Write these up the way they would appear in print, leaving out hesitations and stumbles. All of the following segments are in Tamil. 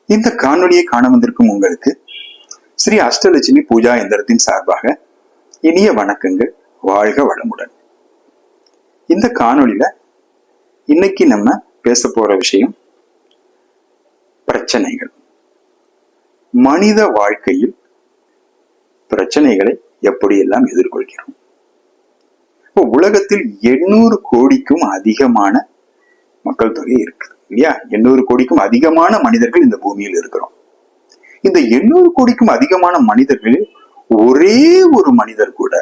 இந்த காணொலியை காண வந்திருக்கும் உங்களுக்கு ஸ்ரீ அஷ்டலட்சுமி பூஜா எந்திரத்தின் சார்பாக இனிய வணக்கங்கள். வாழ்க வளமுடன். இந்த காணொலியில இன்னைக்கு நம்ம பேச போற விஷயம் பிரச்சனைகள். மனித வாழ்க்கையில் பிரச்சனைகளை எப்படியெல்லாம் எதிர்கொள்கிறோம்? இப்போ உலகத்தில் 800 கோடிக்கும் அதிகமான மக்கள் தொகை இருக்குது இல்லையா? 800 கோடிக்கும் அதிகமான மனிதர்கள் இந்த பூமியில் இருக்கிறோம். இந்த 800 கோடிக்கும் அதிகமான மனிதர்களில் ஒரே ஒரு மனிதர் கூட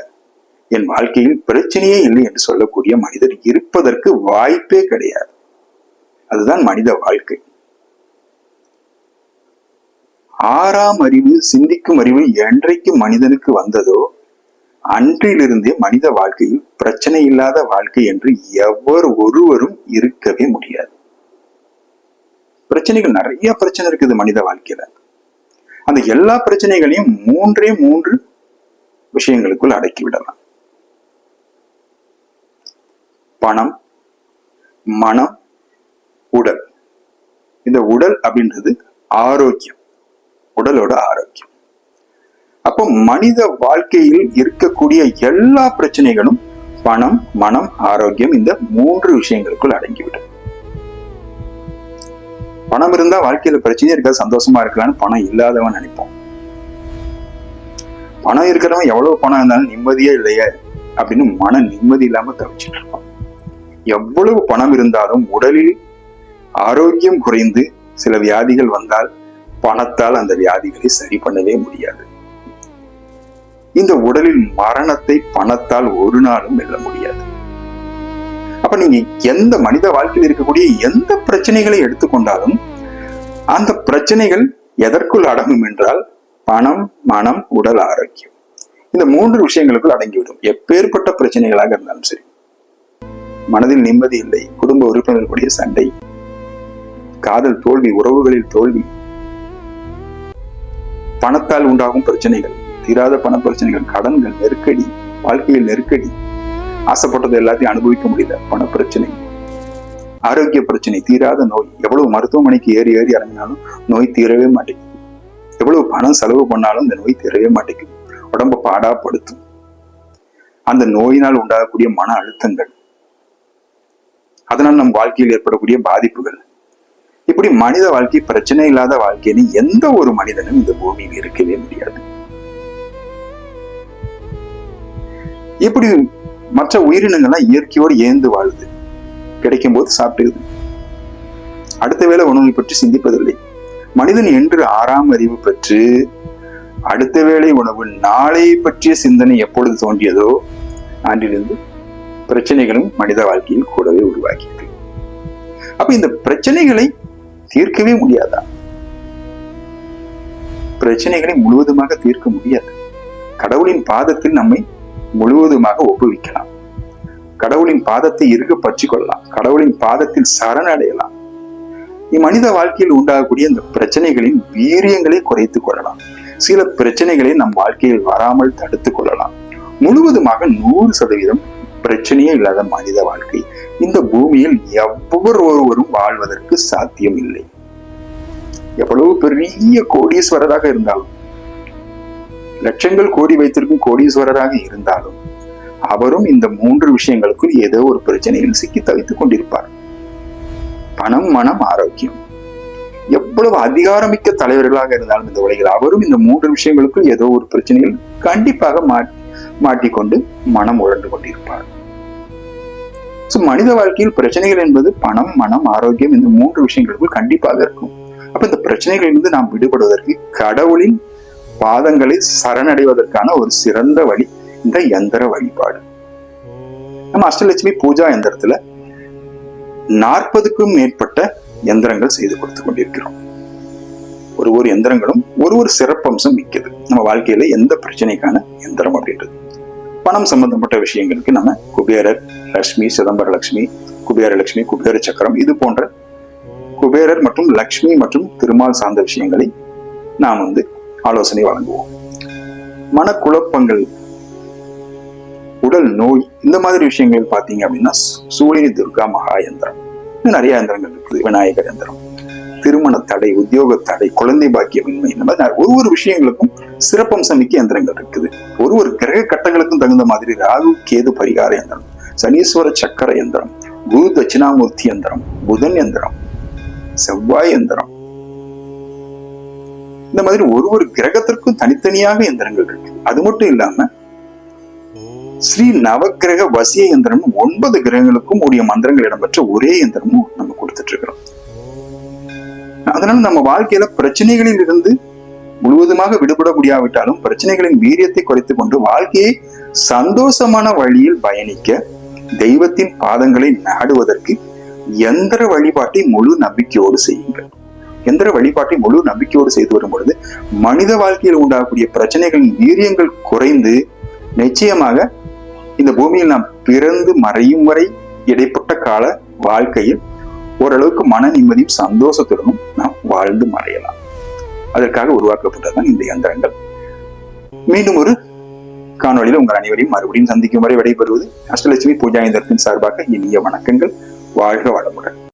என் வாழ்க்கையில் பிரச்சனையே இல்லை என்று சொல்லக்கூடிய மனிதர் இருப்பதற்கு வாய்ப்பே கிடையாது. அதுதான் மனித வாழ்க்கை. 6ஆம் அறிவு, சிந்திக்கும் அறிவு என்றைக்கு மனிதனுக்கு வந்ததோ அன்றிலிருந்தே மனித வாழ்க்கையில் பிரச்சனை இல்லாத வாழ்க்கை என்று ஒருவரும் இருக்கவே முடியாது. பிரச்சனைகள், நிறைய பிரச்சனை இருக்குது மனித வாழ்க்கையில. அந்த எல்லா பிரச்சனைகளையும் மூன்று விஷயங்களுக்குள் அடக்கி விடலாம். பணம், மனம், உடல். இந்த உடல் அப்படின்றது ஆரோக்கியம், உடலோட ஆரோக்கியம். அப்போ மனித வாழ்க்கையில் இருக்கக்கூடிய எல்லா பிரச்சனைகளும் பணம், மனம், ஆரோக்கியம், இந்த 3 விஷயங்களுக்குள் அடங்கிவிடும். பணம் இருந்தா வாழ்க்கையில பிரச்சனையே இருக்காது, சந்தோஷமா இருக்கலாம்னு பணம் இல்லாதவன் நினைப்போம். பணம் இருக்கிறவன் எவ்வளவு பணம் இருந்தாலும் நிம்மதியே இல்லையே அப்படின்னு மன நிம்மதி இல்லாம தவிச்சிட்டு இருப்பான். எவ்வளவு பணம் இருந்தாலும் உடலில் ஆரோக்கியம் குறைந்து சில வியாதிகள் வந்தால் பணத்தால் அந்த வியாதிகளை சரி பண்ணவே முடியாது. இந்த உடலில் மரணத்தை பணத்தால் ஒரு நாளும் வெல்ல முடியாது. அப்ப நீங்க எந்த மனித வாழ்க்கையில் இருக்கக்கூடிய எந்த பிரச்சனைகளை எடுத்துக்கொண்டாலும் அந்த பிரச்சனைகள் எதற்குள் அடங்கும் என்றால் பணம், மனம், உடல் ஆரோக்கியம். இந்த 3 விஷயங்களுக்குள் அடங்கிவிடும். எப்பேற்பட்ட பிரச்சனைகளாக இருந்தாலும் சரி. மனதில் நிம்மதி இல்லை, குடும்ப உறுப்பினர்களுடைய சண்டை, காதல் தோல்வி, உறவுகளில் தோல்வி, பணத்தால் உண்டாகும் பிரச்சனைகள், தீராத பண பிரச்சனைகள், கடன்கள், நெருக்கடி, வாழ்க்கையில் நெருக்கடி, ஆசைப்பட்டது எல்லாத்தையும் அனுபவிக்க முடியல, பண பிரச்சனை, ஆரோக்கிய பிரச்சனை, தீராத நோய். எவ்வளவு மருத்துவமனைக்கு ஏறி இறங்கினாலும் நோய் தீரவே மாட்டேங்குது. எவ்வளவு பணம் செலவு பண்ணாலும் இந்த நோய் தீரவே மாட்டேங்குது. உடம்ப பாடாப்படுத்தும். அந்த நோயினால் உண்டாகக்கூடிய மன அழுத்தங்கள், அதனால் நம் வாழ்க்கையில் ஏற்படக்கூடிய பாதிப்புகள். இப்படி மனித வாழ்க்கை பிரச்சனை இல்லாத வாழ்க்கைன்னு எந்த ஒரு மனிதனும் இந்த பூமியில் இருக்கவே முடியாது. இப்படி மற்ற உயிரினங்கள்லாம் இயற்கையோடு ஏந்து வாழுது. கிடைக்கும் போது சாப்பிட்டுக்குது. அடுத்த வேளை உணவை பற்றி சிந்திப்பதில்லை. மனிதன் என்று 6ஆம் அறிவு பெற்று அடுத்த வேளை உணவு, நாளை பற்றிய சிந்தனை எப்பொழுது தோன்றியதோ அன்றிலிருந்து பிரச்சனைகளும் மனித வாழ்க்கையில் கூடவே உருவாக்கியது. அப்ப இந்த பிரச்சனைகளை தீர்க்கவே முடியாதா? பிரச்சனைகளை முழுவதுமாக தீர்க்க முடியாது. கடவுளின் பாதத்தில் நம்மை முழுவதுமாக ஒப்புவிக்கலாம். கடவுளின் பாதத்தை இருக பற்றி கொள்ளலாம். கடவுளின் பாதத்தில் சரணடையலாம். மனித வாழ்க்கையில் உண்டாகக்கூடிய இந்த பிரச்சனைகளின் வீரியங்களை குறைத்துக் கொள்ளலாம். சில பிரச்சனைகளை நம் வாழ்க்கையில் வராமல் தடுத்துக் கொள்ளலாம். முழுவதுமாக 100% பிரச்சனையே இல்லாத மனித வாழ்க்கை இந்த பூமியில் ஒருவரும் வாழ்வதற்கு சாத்தியம் இல்லை. எவ்வளவு பெரிய கோடீஸ்வரராக இருந்தாலும், லட்சங்கள் கோடி வைத்திருக்கும் கோடீஸ்வரராக இருந்தாலும் அவரும் இந்த 3 விஷயங்களுக்குள் ஏதோ ஒரு பிரச்சனையில் சிக்கி தவித்துக் கொண்டிருப்பார். பணம், மனம், ஆரோக்கியம். எவ்வளவு அதிகாரமிக்க தலைவர்களாக இருந்தாலும் இந்த உலகில் அவரும் இந்த 3 விஷயங்களுக்குள் ஏதோ ஒரு பிரச்சனையில் கண்டிப்பாக மாட்டிக்கொண்டு மனம் உழண்டு கொண்டிருப்பார். மனித வாழ்க்கையில் பிரச்சனைகள் என்பது பணம், மனம், ஆரோக்கியம், இந்த 3 விஷயங்களுக்குள் கண்டிப்பாக இருக்கும். அப்ப இந்த பிரச்சனைகளிலிருந்து நாம் விடுபடுவதற்கு கடவுளின் பாதங்களை சரணடைவதற்கான ஒரு சிறந்த வழி இந்த யந்திர வழிபாடு. நம்ம அஷ்டலட்சுமி பூஜா யந்திரத்துல 40க்கும் மேற்பட்ட யந்திரங்கள் செய்து கொடுத்து கொண்டிருக்கிறோம். ஒரு யந்திரங்களும் ஒரு சிறப்பம்சம் மிக்கது. நம்ம வாழ்க்கையில எந்த பிரச்சனைக்கான யந்திரம் அப்படின்றது. பணம் சம்பந்தப்பட்ட விஷயங்களுக்கு நம்ம குபேரர் லட்சுமி, சிதம்பர லட்சுமி, குபேர லட்சுமி, குபேர சக்கரம், இது போன்ற குபேரர் மற்றும் லக்ஷ்மி மற்றும் திருமால் சார்ந்த விஷயங்களை நாம் ஆலோசனை வழங்குவோம். மனக்குழப்பங்கள், உடல் நோய், இந்த மாதிரி விஷயங்கள் பார்த்தீங்க அப்படின்னா சூழினி துர்கா மகா யந்திரம், நிறைய யந்திரங்கள் இருக்குது. விநாயகர் யந்திரம், திருமண தடை, உத்தியோக தடை, குழந்தை பாக்கியமின்மை, இந்த மாதிரி ஒவ்வொரு விஷயங்களுக்கும் சிறப்பம்சம் மிக்க எந்திரங்கள் இருக்குது. ஒரு கிரக கட்டங்களுக்கும் தகுந்த மாதிரி ராகு கேது பரிகார எந்திரம், சனீஸ்வர சக்கர எந்திரம், குரு தட்சிணாமூர்த்தி எந்திரம், புதன் எந்திரம், செவ்வாய் எந்திரம், இந்த மாதிரி ஒரு கிரகத்திற்கும் தனித்தனியாக எந்திரங்கள் இருக்கு. அது மட்டும் இல்லாம ஸ்ரீ நவகிரக வசிய எந்திரம் 9 கிரகங்களுக்கும் உரிய மந்திரங்கள் இடம்பெற்ற ஒரே எந்திரமும் நம்ம கொடுத்துட்டு இருக்கிறோம். அதனால நம்ம வாழ்க்கையில பிரச்சனைகளில் இருந்து முழுவதுமாக விடுபட முடியாவிட்டாலும் பிரச்சனைகளின் வீரியத்தை குறைத்துக் கொண்டு வாழ்க்கையை சந்தோஷமான வழியில் பயணிக்க தெய்வத்தின் பாதங்களை நாடுவதற்கு எந்திர வழிபாட்டை முழு நம்பிக்கையோடு செய்யுங்கள். எந்திர வழிபாட்டை முழு நம்பிக்கையோடு செய்து வரும் பொழுது மனித வாழ்க்கையில் உண்டாகக்கூடிய பிரச்சனைகளின் வீரியங்கள் குறைந்து நிச்சயமாக இந்த பூமியில் நாம் பிறந்து மறையும் வரை இடைப்பட்ட கால வாழ்க்கையில் ஓரளவுக்கு மன நிம்மதியும் சந்தோஷத்துடனும் நாம் வாழ்ந்து மறையலாம். அதற்காக உருவாக்கப்பட்டதுதான் இந்த யந்திரங்கள். மீண்டும் ஒரு காணொலியில் உங்கள் அனைவரையும் மறுபடியும் சந்திக்கும் வரை விடைபெறுவது அஷ்டலட்சுமி பூஜா யந்திரத்தின் சார்பாக இனிய வணக்கங்கள். வாழ்க வளமுடன்.